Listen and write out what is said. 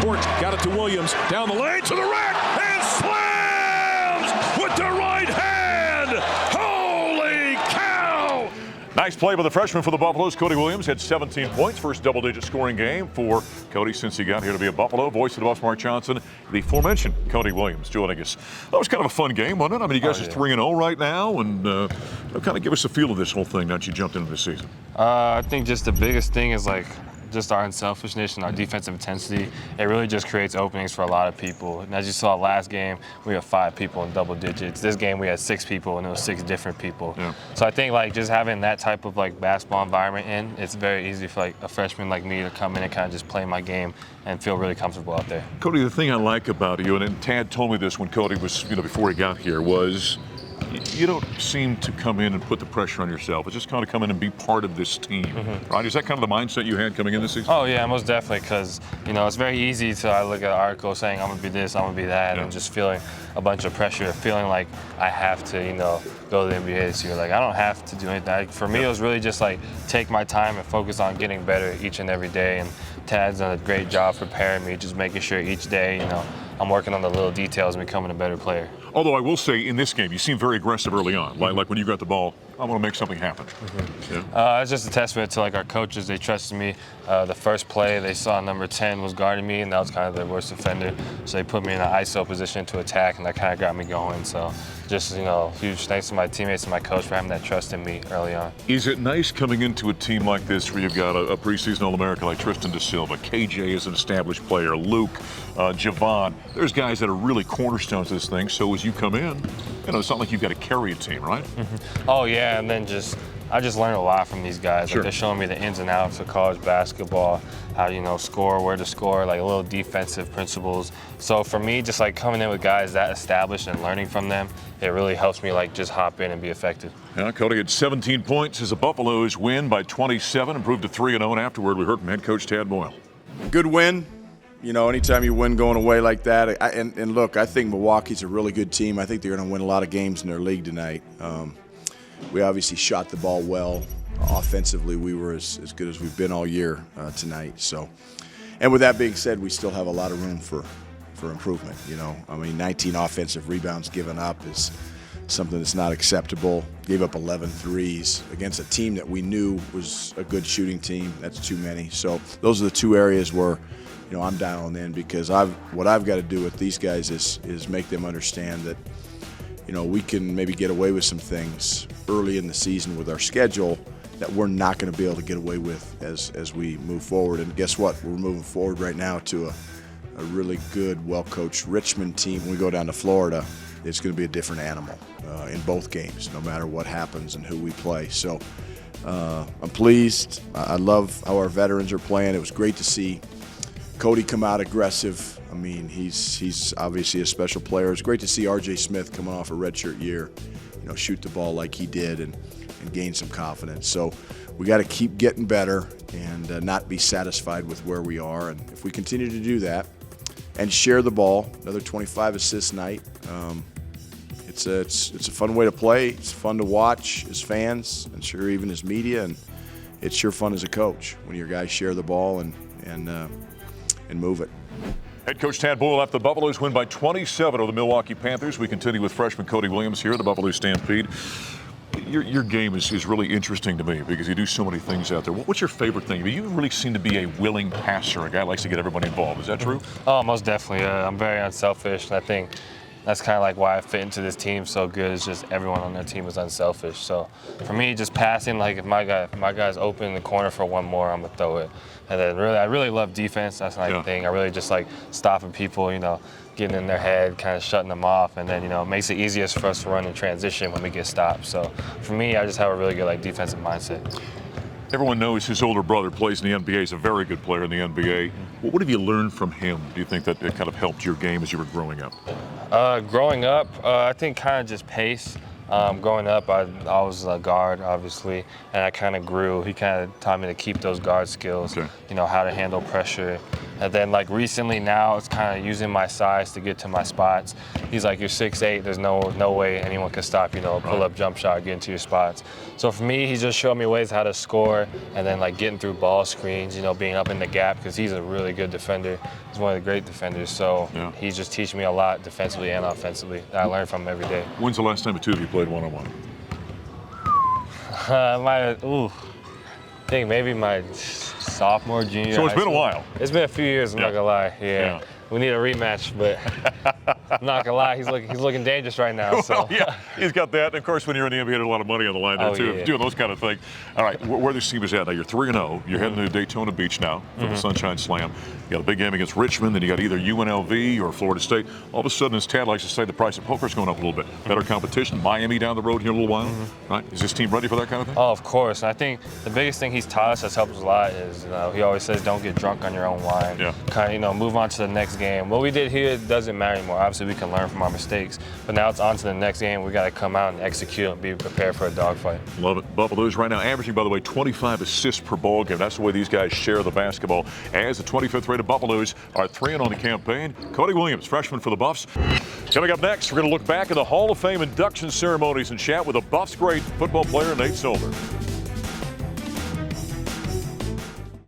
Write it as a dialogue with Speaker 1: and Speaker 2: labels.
Speaker 1: court. Got it to Williams. Down the lane to the rack. And slams with the right hand. Holy cow!
Speaker 2: Nice play by the freshman for the Buffaloes. Cody Williams had 17 points. First double-digit scoring game for Cody since he got here to be a Buffalo. Voice of the Buffs, Mark Johnson. The aforementioned Cody Williams joining us. That was kind of a fun game, wasn't it? I mean, you guys are 3-0 right now, and kind of give us a feel of this whole thing now that you jumped into the season.
Speaker 3: I think just the biggest thing is just our unselfishness and our defensive intensity. It really just creates openings for a lot of people. And as you saw last game, we had 5 people in double digits. This game we had 6 people, and it was 6 different people.
Speaker 2: Yeah.
Speaker 3: So I think just having that type of basketball environment it's very easy for a freshman like me to come in and kind of just play my game and feel really comfortable out there.
Speaker 2: Cody, the thing I like about you, and Tad told me this when Cody was, before he got here, was you don't seem to come in and put the pressure on yourself. It's just kind of come in and be part of this team, right? Is that kind of the mindset you had coming in this season?
Speaker 3: Oh, yeah, most definitely, because, it's very easy to look at an article saying I'm going to be this, I'm going to be that, and just feeling a bunch of pressure, feeling like I have to, go to the NBA this year. I don't have to do anything. For me, it was really just, take my time and focus on getting better each and every day, and Tad's done a great job preparing me, just making sure each day, I'm working on the little details and becoming a better player.
Speaker 2: Although I will say, in this game, you seem very aggressive early on. Like when you got the ball, I want to make something happen.
Speaker 3: It's just a testament to our coaches. They trusted me. The first play, they saw number 10 was guarding me, and that was kind of their worst offender. So they put me in an ISO position to attack, and that kind of got me going. So just, huge thanks to my teammates and my coach for having that trust in me early on.
Speaker 2: Is it nice coming into a team like this where you've got a preseason All-America like Tristan Da Silva, KJ is an established player, Luke, Javon. There's guys that are really cornerstones of this thing. So as you come in, it's not like you've got to carry a team, right?
Speaker 3: Oh, yeah, and then I just learned a lot from these guys.
Speaker 2: Sure.
Speaker 3: They're showing me the ins and outs of college basketball, how score, where to score, little defensive principles. So for me, just coming in with guys that established and learning from them, it really helps me just hop in and be effective.
Speaker 2: Yeah, Cody had 17 points as the Buffaloes win by 27, improved to 3-0, and afterward we heard from head coach Tad Boyle.
Speaker 4: Good win. Anytime you win going away like that, and look, I think Milwaukee's a really good team. I think they're going to win a lot of games in their league tonight. We obviously shot the ball well. Offensively, we were as good as we've been all year tonight. So, and with that being said, we still have a lot of room for improvement. 19 offensive rebounds given up is something that's not acceptable. Gave up 11 threes against a team that we knew was a good shooting team. That's too many. So those are the 2 areas where I'm dialing in, because what I've got to do with these guys is make them understand that we can maybe get away with some things early in the season with our schedule that we're not going to be able to get away with as we move forward. And guess what? We're moving forward right now to a really good, well-coached Richmond team. When we go down to Florida, it's going to be a different animal in both games, no matter what happens and who we play. So I'm pleased. I love how our veterans are playing. It was great to see Cody come out aggressive. I mean, he's obviously a special player. It's great to see R.J. Smith coming off a redshirt year, shoot the ball like he did and gain some confidence. So we got to keep getting better and not be satisfied with where we are. And if we continue to do that and share the ball, another 25 assist night, it's a fun way to play. It's fun to watch as fans, and sure even as media, and it's sure fun as a coach when your guys share the ball and move it.
Speaker 2: Head coach Tad Boyle after the Buffaloes win by 27 over the Milwaukee Panthers. We continue with freshman Cody Williams here at the Buffalo Stampede. Your game is really interesting to me because you do so many things out there. What's your favorite thing? You really seem to be a willing passer, a guy who likes to get everybody involved. Is that true?
Speaker 3: Oh, most definitely. I'm very unselfish, and I think that's kind of why I fit into this team so good. It's just everyone on their team is unselfish. So for me, just passing, if my guy's open in the corner for one more, I'm gonna throw it. And then I really love defense. That's my thing. I really just like stopping people, getting in their head, kind of shutting them off, and then it makes it easiest for us to run in transition when we get stopped. So for me, I just have a really good defensive mindset.
Speaker 2: Everyone knows his older brother plays in the NBA. He's a very good player in the NBA. What have you learned from him? Do you think that it kind of helped your game as you were growing up?
Speaker 3: Growing up, I think kind of just pace. Growing up, I was a guard, obviously, and I kind of grew. He kind of taught me to keep those guard skills, how to handle pressure, And then like recently now, it's kind of using my size to get to my spots. He's like, you're 6'8", there's no way anyone can stop you, pull up, jump shot, get into your spots. So for me, he's just showing me ways how to score, and then like getting through ball screens, being up in the gap, because he's a really good defender. He's one of the great defenders. So he's just teaching me a lot defensively and offensively that I learn from him every day.
Speaker 2: When's the last time the two of you played one-on-one?
Speaker 3: I think maybe my sophomore, junior.
Speaker 2: So it's been a while.
Speaker 3: It's been a few years, I'm not gonna lie. Yeah. We need a rematch, but I'm not gonna lie, he's looking dangerous right now. So.
Speaker 2: Well, yeah, he's got that. And of course, when you're in the NBA, there's a lot of money on the line there too, doing those kind of things. All right, where this team is at now? You're 3-0. You're heading to Daytona Beach now for the Sunshine Slam. You got a big game against Richmond. Then you got either UNLV or Florida State. All of a sudden, as Tad likes to say, the price of poker's going up a little bit. Better competition. Miami down the road here in a little while. Right? Is this team ready for that kind of thing?
Speaker 3: Oh, of course. And I think the biggest thing he's taught us that's helped us a lot is, he always says, don't get drunk on your own wine.
Speaker 2: Yeah.
Speaker 3: Kind of, move on to the next game. What we did here doesn't matter anymore. Obviously, we can learn from our mistakes, but now it's on to the next game. We got to come out and execute and be prepared for a dogfight.
Speaker 2: Love it. Buffaloes right now averaging, by the way, 25 assists per ball game. That's the way these guys share the basketball. As the 25th rated Buffaloes are 3-0 on the campaign. Cody Williams, freshman for the Buffs. Coming up next, we're going to look back at the Hall of Fame induction ceremonies and chat with the Buffs great football player Nate Solder.